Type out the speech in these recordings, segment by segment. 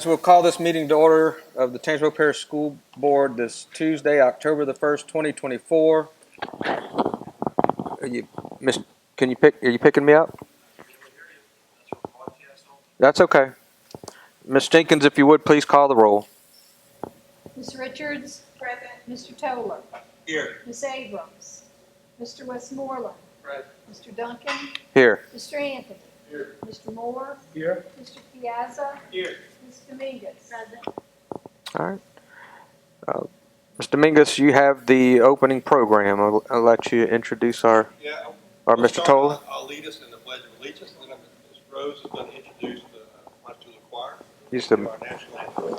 So we'll call this meeting to order of the Tangipahoa Parish School Board this Tuesday, October the 1st, 2024. Are you picking me up? That's okay. Ms. Jenkins, if you would, please call the roll. Ms. Richards? Present. Mr. Toller? Here. Ms. Abrams? Mr. Westmoreland? Present. Mr. Duncan? Here. Mr. Anthony? Here. Mr. Moore? Here. Mr. Piazza? Here. Ms. Dominguez? Present. All right. Mr. Mingus, you have the opening program. I'll let you introduce our Mr. Toller. I'll lead us in the Pledge of Allegiance, and then Ms. Rose is going to introduce the Ponchatoula Choir. He's the Our national anthem.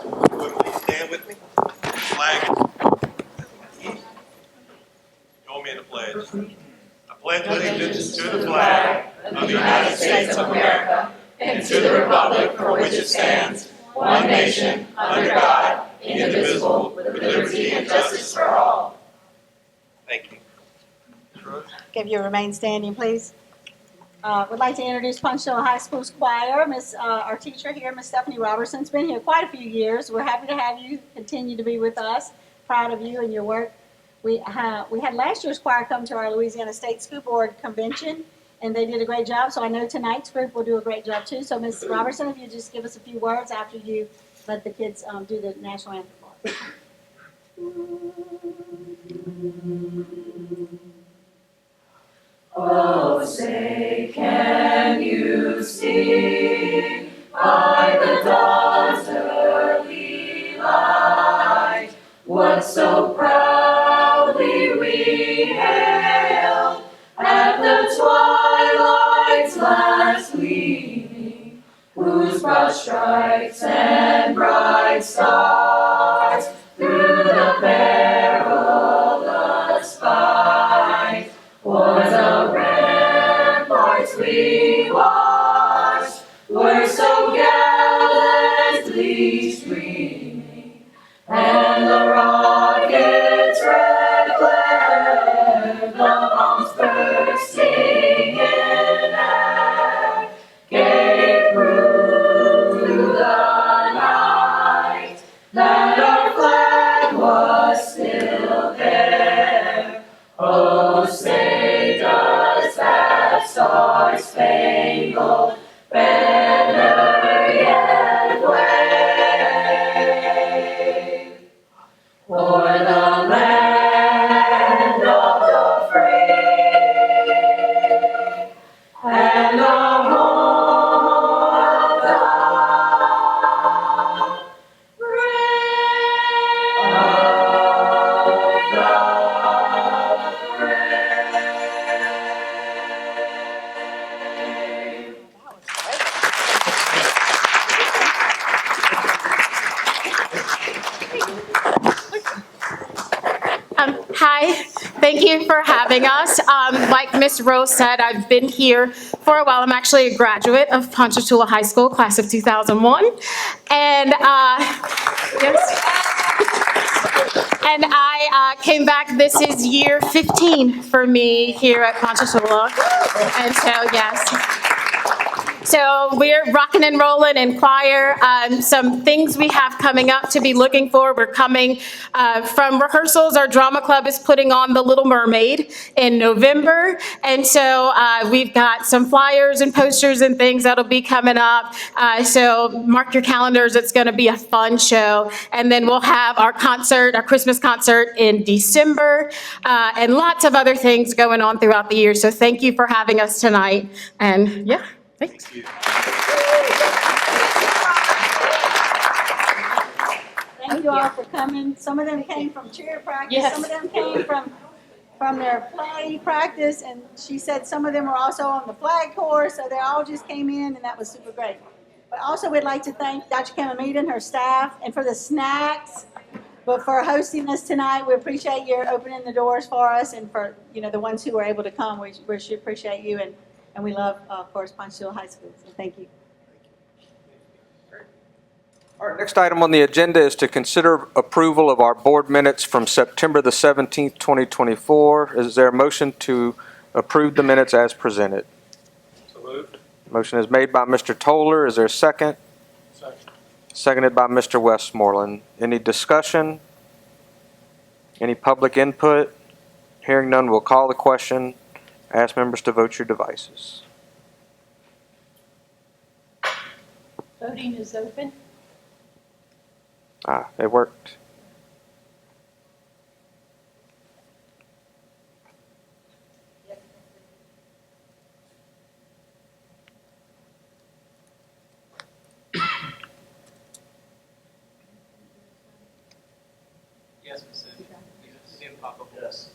Please stand with me. Flag. Join me in the pledge. I pledge allegiance to the flag of the United States of America and to the republic for which it stands, one nation, under God, indivisible, with liberty and justice for all. Thank you. Ms. Rose? If you remain standing, please. Would like to introduce Ponchatoula High School's choir. Our teacher here, Miss Stephanie Robertson, has been here quite a few years. We're happy to have you continue to be with us. Proud of you and your work. We had last year's choir come to our Louisiana State School Board convention, and they did a great job. So I know tonight's group will do a great job too. So Miss Robertson, if you just give us a few words after you let the kids do the national anthem for us. Oh, say, can you see by the dawn's early light what so proudly we hailed at the twilight's last gleaming, whose broad stripes and bright stars through the perilous fight o'er the ramparts we watched were so gallantly streaming, and the rocket's red glare, the bombs bursting in air, gave proof through the night that our flag was still there. Oh, say does that star-spangled banner yet wave o'er the land of the free and the home of the Hi, thank you for having us. Like Ms. Rose said, I've been here for a while. I'm actually a graduate of Ponchatoula High School, class of 2001. And and I came back. This is year 15 for me here at Ponchatoula. And so, yes. So we're rocking and rolling in choir. Some things we have coming up to be looking for. We're coming from rehearsals. Our drama club is putting on The Little Mermaid in November. And so we've got some flyers and posters and things that'll be coming up. So mark your calendars. It's going to be a fun show. And then we'll have our concert, our Christmas concert in December, and lots of other things going on throughout the year. So thank you for having us tonight. And yeah. Thanks. Thank you all for coming. Some of them came from cheer practice. Yes. Some of them came from their play practice, and she said some of them were also on the flag course, so they all just came in, and that was super great. But also we'd like to thank Dr. Kamamita and her staff, and for the snacks, but for hosting us tonight. We appreciate your opening the doors for us, and for the ones who were able to come, we sure appreciate you, and we love, of course, Ponchatoula High School, so thank you. All right, next item on the agenda is to consider approval of our board minutes from September the 17th, 2024. Is there a motion to approve the minutes as presented? So moved. Motion is made by Mr. Toller. Is there a second? Second. seconded by Mr. Westmoreland. Any discussion? Any public input? Hearing none, we'll call the question. Ask members to vote your devices. Voting is open. It worked. Yes, Ms. Cindy. You see him pop up. Yes.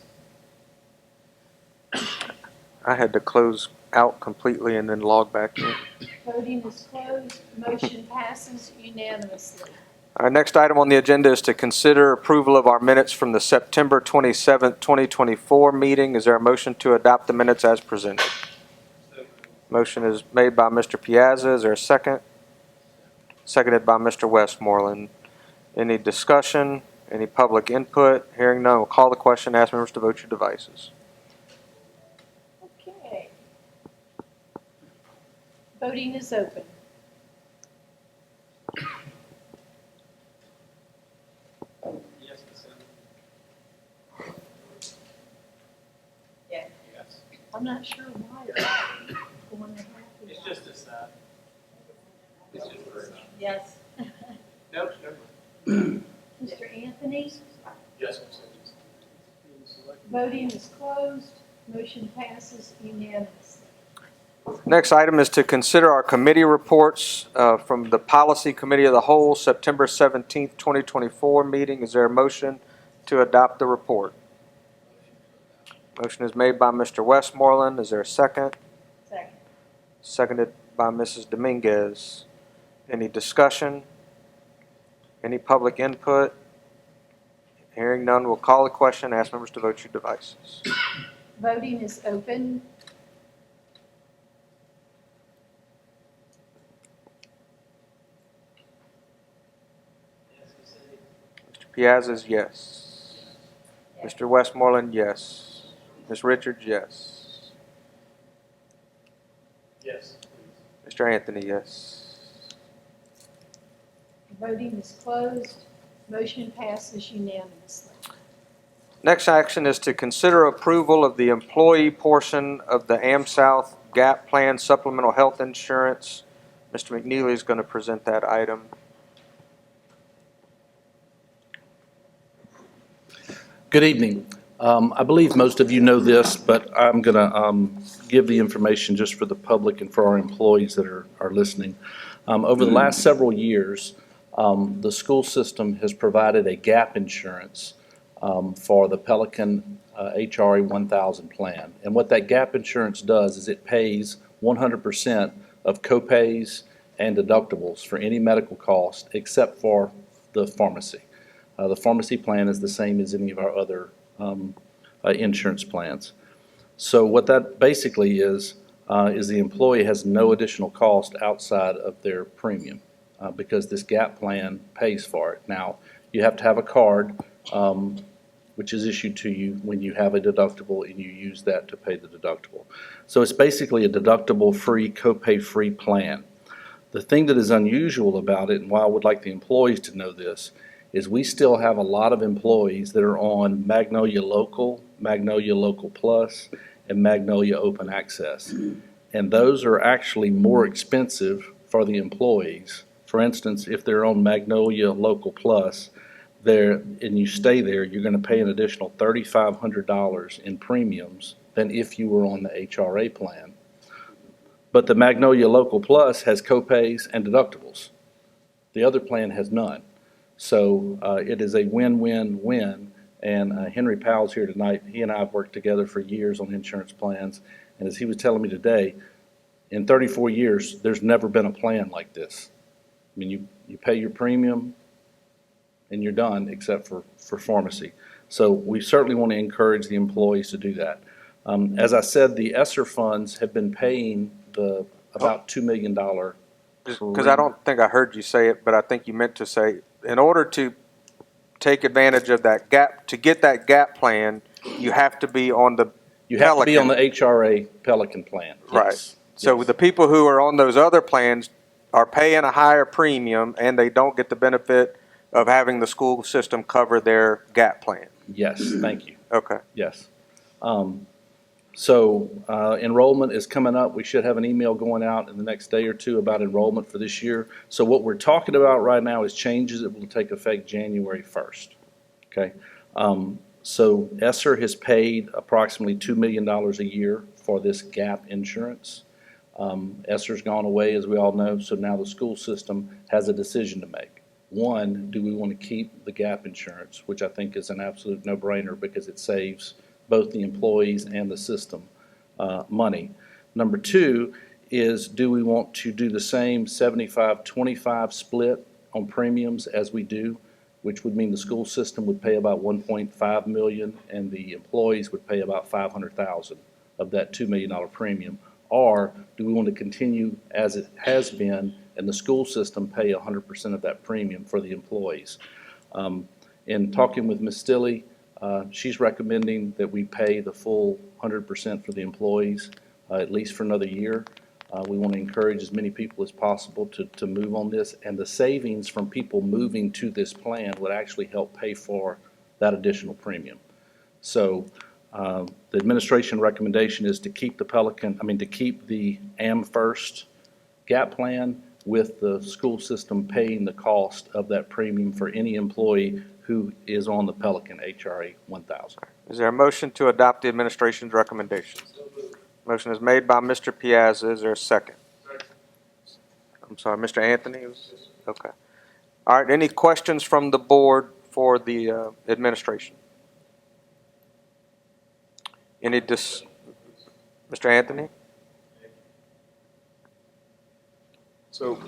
I had to close out completely and then log back in. Voting is closed. Motion passes unanimously. Our next item on the agenda is to consider approval of our minutes from the September 27th, 2024 meeting. Is there a motion to adopt the minutes as presented? Motion is made by Mr. Piazza. Is there a second? Seconded by Mr. Westmoreland. Any discussion? Any public input? Hearing none, we'll call the question. Ask members to vote your devices. Okay. Voting is open. Yes, Ms. Cindy. Yeah. Yes. I'm not sure why. It's going to happen. It's just a side. It's just for Yes. Nope, never. Mr. Anthony, Yes, Ms. Cindy. voting is closed. Motion passes unanimously. Next item is to consider our committee reports from the Policy Committee of the Whole, September 17th, 2024 meeting. Is there a motion to adopt the report? Motion is made by Mr. Westmoreland. Is there a second? Second. Seconded by Mrs. Dominguez. Any discussion? Any public input? Hearing none, we'll call the question. Ask members to vote your devices. Voting is open. Yes, Ms. Cindy. Mr. Piazza is yes. Mr. Westmoreland, yes. Ms. Richards, yes. Yes. Mr. Anthony, yes. Voting is closed. Motion passes unanimously. Next action is to consider approval of the employee portion of the AmSouth Gap Plan Supplemental Health Insurance. Mr. McNeely is going to present that item. Good evening. I believe most of you know this, but I'm going to give the information just for the public and for our employees that are listening. Over the last several years, the school system has provided a gap insurance for the Pelican HRA 1000 plan. And what that gap insurance does is it pays 100% of copays and deductibles for any medical cost except for the pharmacy. The pharmacy plan is the same as any of our other insurance plans. So what that basically is the employee has no additional cost outside of their premium because this gap plan pays for it. Now, you have to have a card which is issued to you when you have a deductible and you use that to pay the deductible. So it's basically a deductible-free, copay-free plan. The thing that is unusual about it, and why I would like the employees to know this, is we still have a lot of employees that are on Magnolia Local Plus, and Magnolia Open Access. And those are actually more expensive for the employees. For instance, if they're on Magnolia Local Plus, and you stay there, you're going to pay an additional $3,500 in premiums than if you were on the HRA plan. But the Magnolia Local Plus has copays and deductibles. The other plan has none. So it is a win-win-win. And Henry Powell's here tonight. He and I have worked together for years on insurance plans. And as he was telling me today, in 34 years, there's never been a plan like this. I mean, you pay your premium and you're done except for pharmacy. So we certainly want to encourage the employees to do that. As I said, the ESSER funds have been paying about $2 million. Because I don't think I heard you say it, but I think you meant to say, in order to take advantage of that gap, to get that gap plan, you have to be on the You have to be Pelican. on the HRA Pelican plan. Right. Yes. So Yes. the people who are on those other plans are paying a higher premium and they don't get the benefit of having the school system cover their gap plan. Yes, thank you. Okay. Yes. So enrollment is coming up. We should have an email going out in the next day or two about enrollment for this year. So what we're talking about right now is changes that will take effect January 1st. Okay. So ESSER has paid approximately $2 million a year for this gap insurance. ESSER's gone away, as we all know, so now the school system has a decision to make. One, do we want to keep the gap insurance, which I think is an absolute no-brainer because it saves both the employees and the system money. Number two is, do we want to do the same 75-25 split on premiums as we do, which would mean the school system would pay about $1.5 million and the employees would pay about $500,000 of that $2 million premium? Or do we want to continue as it has been and the school system pay 100% of that premium for the employees? In talking with Ms. Stilley, she's recommending that we pay the full 100% for the employees, at least for another year. We want to encourage as many people as possible to move on this, and the savings from people moving to this plan would actually help pay for that additional premium. So the administration recommendation is to keep to keep the AmFirst gap plan with the school system paying the cost of that premium for any employee who is on the Pelican HRA 1000. Is there a motion to adopt the administration's recommendations? Motion is made by Mr. Piazza. Is there a second? I'm sorry, Mr. Anthony? Okay. All right, any questions from the board for the administration? Mr. Anthony? So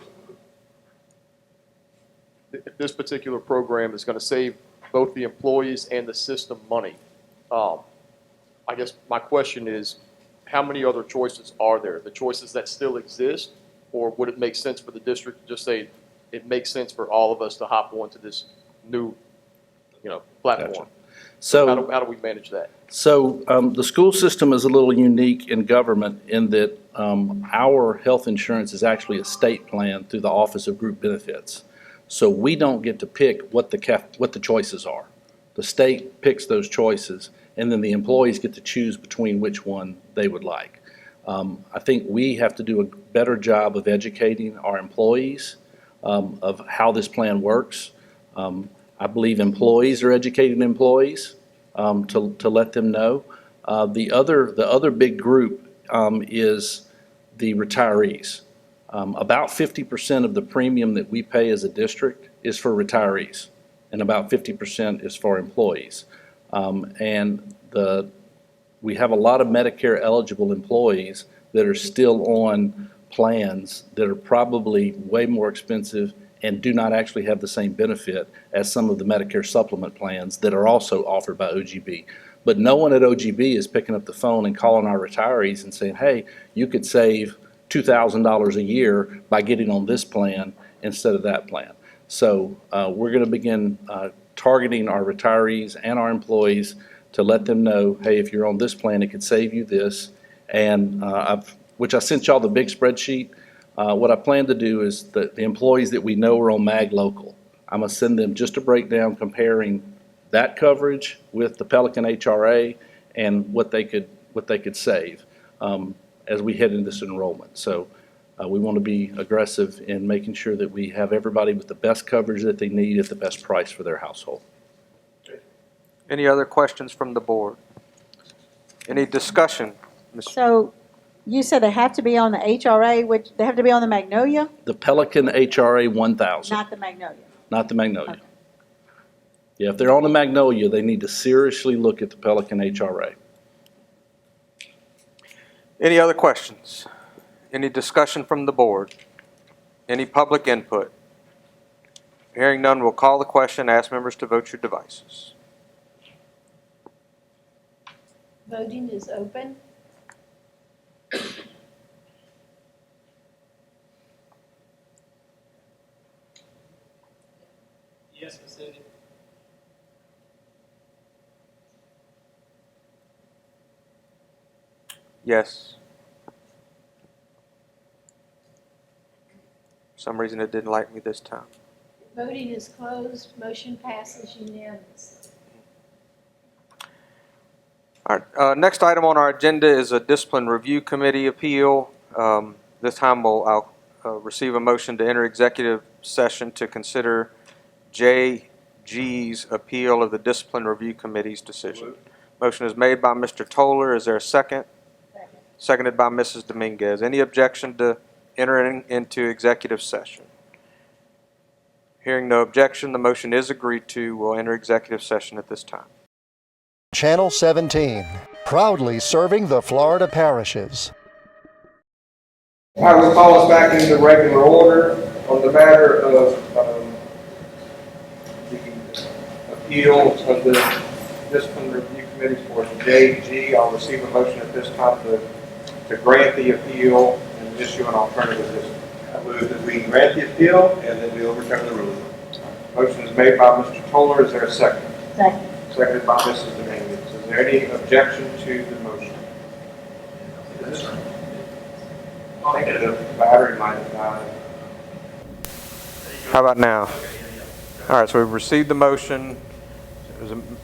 this particular program is going to save both the employees and the system money. I guess my question is, how many other choices are there? The choices that still exist, or would it make sense for the district to just say it makes sense for all of us to hop onto this new, platform? Gotcha. So how do we manage that? So the school system is a little unique in government in that our health insurance is actually a state plan through the Office of Group Benefits. So we don't get to pick what the choices are. The state picks those choices, and then the employees get to choose between which one they would like. I think we have to do a better job of educating our employees of how this plan works. I believe employees are educating employees to let them know. The other big group is the retirees. About 50% of the premium that we pay as a district is for retirees, and about 50% is for employees. We have a lot of Medicare eligible employees that are still on plans that are probably way more expensive and do not actually have the same benefit as some of the Medicare supplement plans that are also offered by OGB. But no one at OGB is picking up the phone and calling our retirees and saying, hey, you could save $2,000 a year by getting on this plan instead of that plan. So we're going to begin targeting our retirees and our employees to let them know, hey, if you're on this plan, it could save you this. And which I sent y'all the big spreadsheet. What I plan to do is the employees that we know are on MAG local, I'm going to send them just a breakdown comparing that coverage with the Pelican HRA and what they could save as we head into this enrollment. So we want to be aggressive in making sure that we have everybody with the best coverage that they need at the best price for their household. Any other questions from the board? Any discussion? So you said they have to be on the HRA, which they have to be on the Magnolia, The Pelican HRA 1000, not the Magnolia. not the Magnolia. Okay. Yeah, if they're on the Magnolia, they need to seriously look at the Pelican HRA. Any other questions? Any discussion from the board? Any public input? Hearing none, we'll call the question. Ask members to vote your devices. Voting is open. Yes, Ms. Cindy. Yes. For some reason, it didn't like me this time. Voting is closed. Motion passes unanimously. All right, next item on our agenda is a discipline review committee appeal. This time I'll receive a motion to enter executive session to consider JG's appeal of the discipline review committee's decision. Motion is made by Mr. Toller. Is there a second? Second. Seconded by Mrs. Dominguez. Any objection to entering into executive session? Hearing no objection, the motion is agreed to. We'll enter executive session at this time. Channel 17, proudly serving the Florida parishes. All right, we'll call us back into regular order on the matter of the appeal of the discipline review committee for JG. I'll receive a motion at this time to grant the appeal and issue an alternative discipline. I move that we grant the appeal and that we overturn the ruling. Motion is made by Mr. Toller. Is there a second? Second. Seconded by Mrs. Dominguez. Is there any objection to the motion? I think the battery might have died. How about now? All right, so we've received the motion.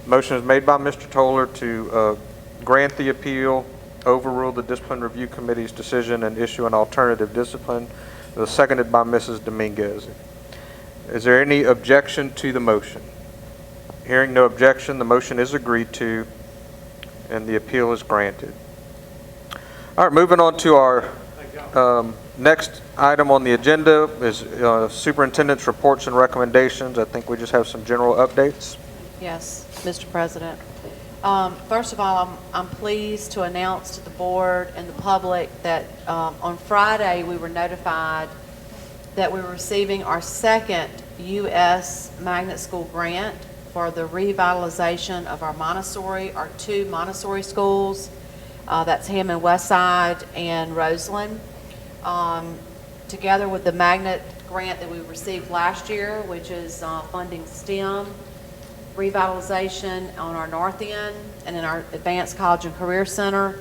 Motion is made by Mr. Toller to grant the appeal, overrule the discipline review committee's decision, and issue an alternative discipline. It was seconded by Mrs. Dominguez. Is there any objection to the motion? Hearing no objection, the motion is agreed to, and the appeal is granted. All right, moving on to our next item on the agenda is superintendent's reports and recommendations. I think we just have some general updates. Yes, Mr. President. First of all, I'm pleased to announce to the board and the public that on Friday we were notified that we were receiving our second U.S. Magnet School grant for the revitalization of our two Montessori schools. That's Hammond Westside and Roseland. Together with the Magnet grant that we received last year, which is funding STEM, revitalization on our north end and in our Advanced College and Career Center.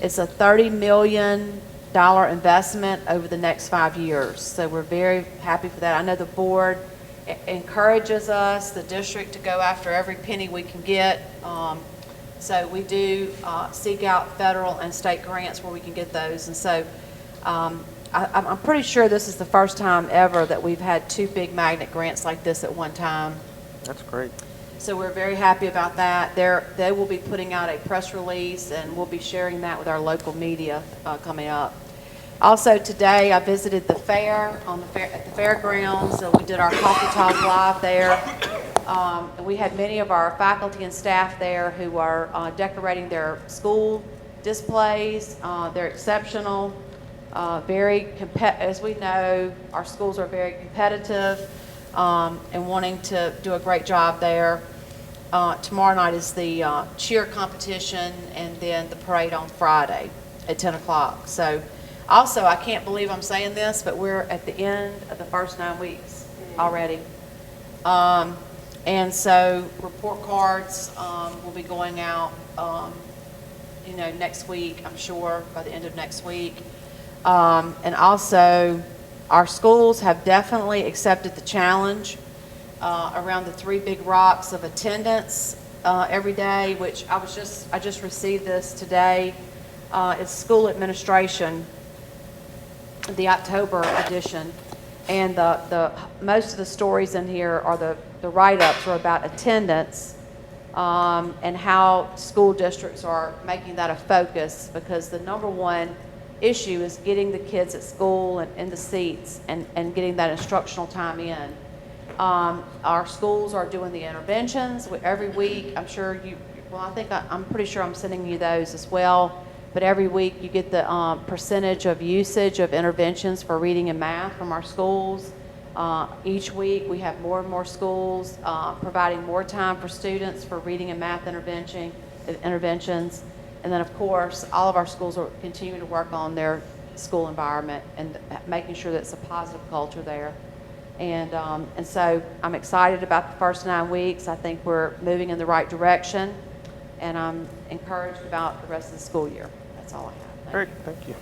It's a $30 million investment over the next 5 years. So we're very happy for that. I know the board encourages us, the district, to go after every penny we can get. So we do seek out federal and state grants where we can get those. And so I'm pretty sure this is the first time ever that we've had two big magnet grants like this at one time. That's great. So we're very happy about that. They will be putting out a press release, and we'll be sharing that with our local media coming up. Also today, I visited the fair at the fairgrounds. So we did our Coffee Talk Live there. And we had many of our faculty and staff there who are decorating their school displays. They're exceptional. As we know, our schools are very competitive and wanting to do a great job there. Tomorrow night is the cheer competition, and then the parade on Friday at 10 o'clock. So also, I can't believe I'm saying this, but we're at the end of the first 9 weeks already. And so report cards will be going out, next week, I'm sure, by the end of next week. And also, our schools have definitely accepted the challenge around the 3 big rocks of attendance every day, which I just received this today. It's school administration, the October edition, and the most of the stories in here are the write-ups are about attendance and how school districts are making that a focus, because the number one issue is getting the kids at school and in the seats and getting that instructional time in. Our schools are doing the interventions every week. I'm pretty sure I'm sending you those as well. But every week you get the percentage of usage of interventions for reading and math from our schools. Each week we have more and more schools providing more time for students for reading and math interventions. And then, of course, all of our schools are continuing to work on their school environment and making sure that it's a positive culture there. And so I'm excited about the first 9 weeks. I think we're moving in the right direction, and I'm encouraged about the rest of the school year. That's all I have. Great, thank you.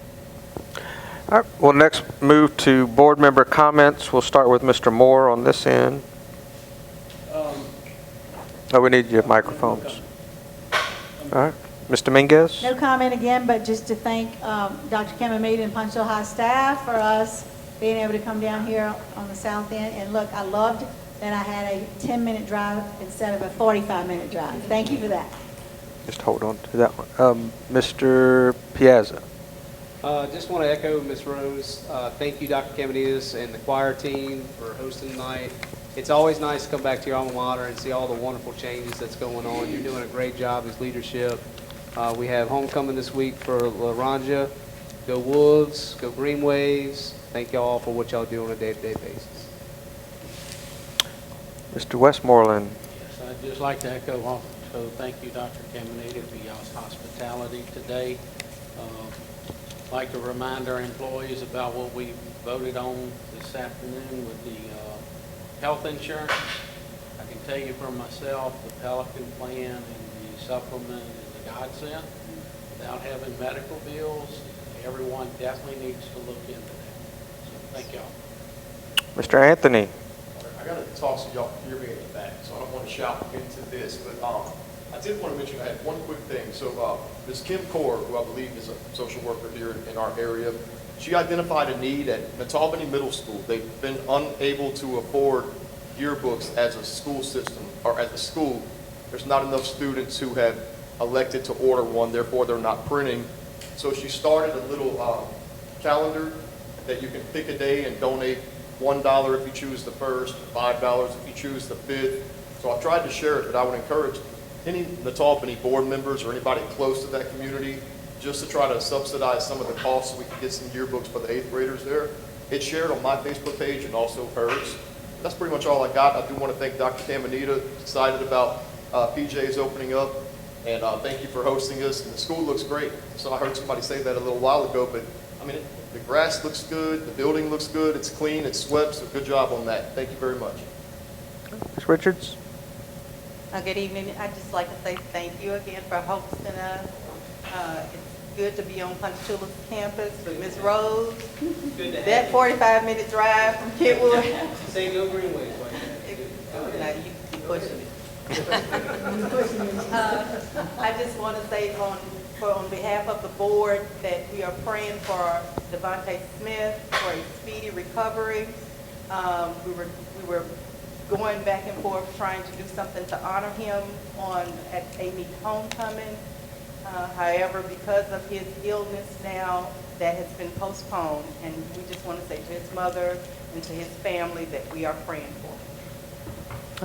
All right, we'll next move to board member comments. We'll start with Mr. Moore on this end. Oh, we need your microphones. All right, Mr. Minguez? No comment again, but just to thank Dr. Kamamita and Punch Hill High staff for us being able to come down here on the south end. And look, I loved that I had a 10-minute drive instead of a 45-minute drive. Thank you for that. Just hold on to that one. Mr. Piazza? Just want to echo Ms. Rose. Thank you, Dr. Kamaditis and the choir team for hosting tonight. It's always nice to come back to your alma mater and see all the wonderful changes that's going on. You're doing a great job as leadership. We have homecoming this week for LaRanja. Go Wolves, go Green Waves. Thank y'all for what y'all do on a day-to-day basis. Mr. Westmoreland? Yes, I'd just like to echo also thank you, Dr. Caminiti, for y'all's hospitality today. I'd like to remind our employees about what we voted on this afternoon with the health insurance. I can tell you for myself, the Pelican plan and the supplement is a godsend. Without having medical bills, everyone definitely needs to look into that. So thank y'all. Mr. Anthony? I got to talk so y'all can hear me in the back, so I don't want to shout into this, but I did want to mention, I had one quick thing. So Ms. Kim Kaur, who I believe is a social worker here in our area, she identified a need at Metalbany Middle School. They've been unable to afford yearbooks as a school system, or as a school. There's not enough students who have elected to order one, therefore they're not printing. So she started a little calendar that you can pick a day and donate $1 if you choose the first, $5 if you choose the fifth. So I tried to share it, but I would encourage any Metalbany board members or anybody close to that community just to try to subsidize some of the costs so we can get some yearbooks for the 8th graders there. It's shared on my Facebook page and also hers. That's pretty much all I got. I do want to thank Dr. Caminita, excited about PJ's opening up, and thank you for hosting us. And the school looks great. So I heard somebody say that a little while ago, but I mean, the grass looks good, the building looks good, it's clean, it's swept, so good job on that. Thank you very much. Ms. Richards? Good evening. I'd just like to say thank you again for hosting us. It's good to be on Ponchatoula's campus with Ms. Rose. That 45-minute drive from Kentwood. Say no Green Waves Now you keep pushing it. I just want to say on behalf of the board that we are praying for Devontae Smith for a speedy recovery. We were going back and forth trying to do something to honor him at Amy's homecoming. However, because of his illness now, that has been postponed, and we just want to say to his mother and to his family that we are praying for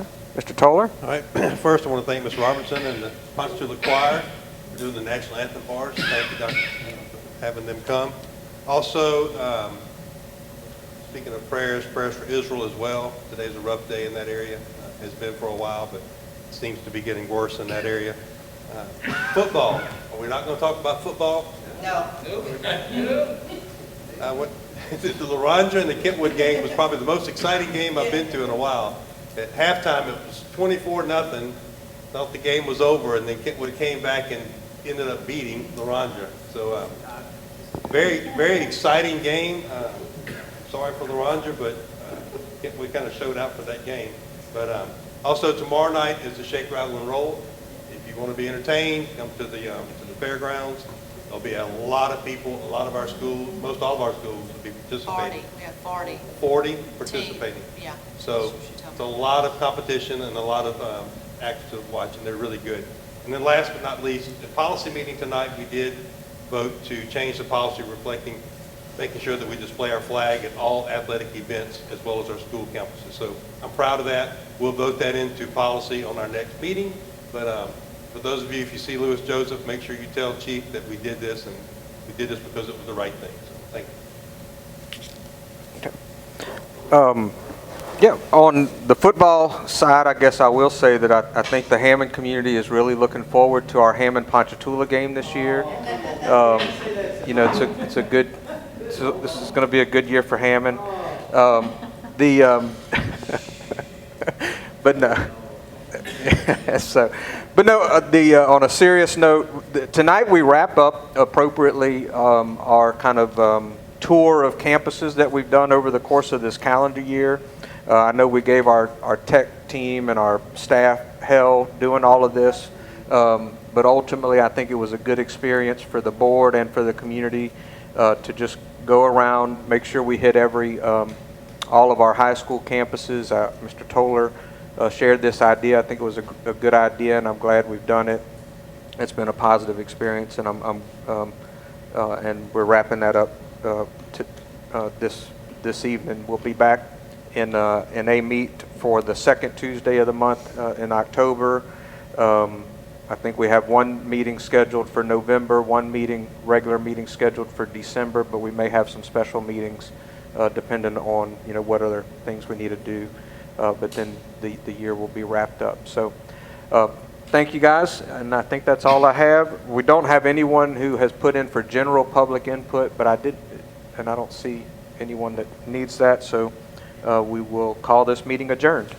him. Mr. Toller? All right. First, I want to thank Ms. Robertson and the Ponchatoula Choir for doing the national anthem for us. Thank you, Dr., for having them come. Also, speaking of prayers for Israel as well. Today's a rough day in that area. Has been for a while, but it seems to be getting worse in that area. Football. Are we not going to talk about football? No. The LaRanja and the Kentwood game was probably the most exciting game I've been to in a while. At halftime, it was 24-0. Thought the game was over, and then Kentwood came back and ended up beating LaRanja. So, very, very exciting game. Sorry for LaRanja, but we kind of showed out for that game. But also tomorrow night is the Shake, Rattle, and Roll. If you want to be entertained, come to the fairgrounds. There'll be a lot of people, a lot of our schools, most all of our schools will be participating. 40, we have 40. 40 participating. Yeah. So it's a lot of competition and a lot of acts to watch, and they're really good. And then last but not least, the policy meeting tonight, we did vote to change the policy reflecting making sure that we display our flag at all athletic events as well as our school campuses. So I'm proud of that. We'll vote that into policy on our next meeting. But for those of you, if you see Louis Joseph, make sure you tell Chief that we did this, and we did this because it was the right thing. So thank you. Yeah, on the football side, I guess I will say that I think the Hammond community is really looking forward to our Hammond-Ponchatoula game this year. You know, it's a good. So this is going to be a good year for Hammond. But no. On a serious note, tonight we wrap up appropriately our kind of tour of campuses that we've done over the course of this calendar year. I know we gave our tech team and our staff hell doing all of this, but ultimately I think it was a good experience for the board and for the community to just go around, make sure we hit all of our high school campuses. Mr. Toller shared this idea. I think it was a good idea, and I'm glad we've done it. It's been a positive experience, and and we're wrapping that up this evening. We'll be back in a meet for the second Tuesday of the month in October. I think we have one meeting scheduled for November, one regular meeting scheduled for December, but we may have some special meetings depending on what other things we need to do. But then the year will be wrapped up. So thank you guys, and I think that's all I have. We don't have anyone who has put in for general public input, but I don't see anyone that needs that. So we will call this meeting adjourned.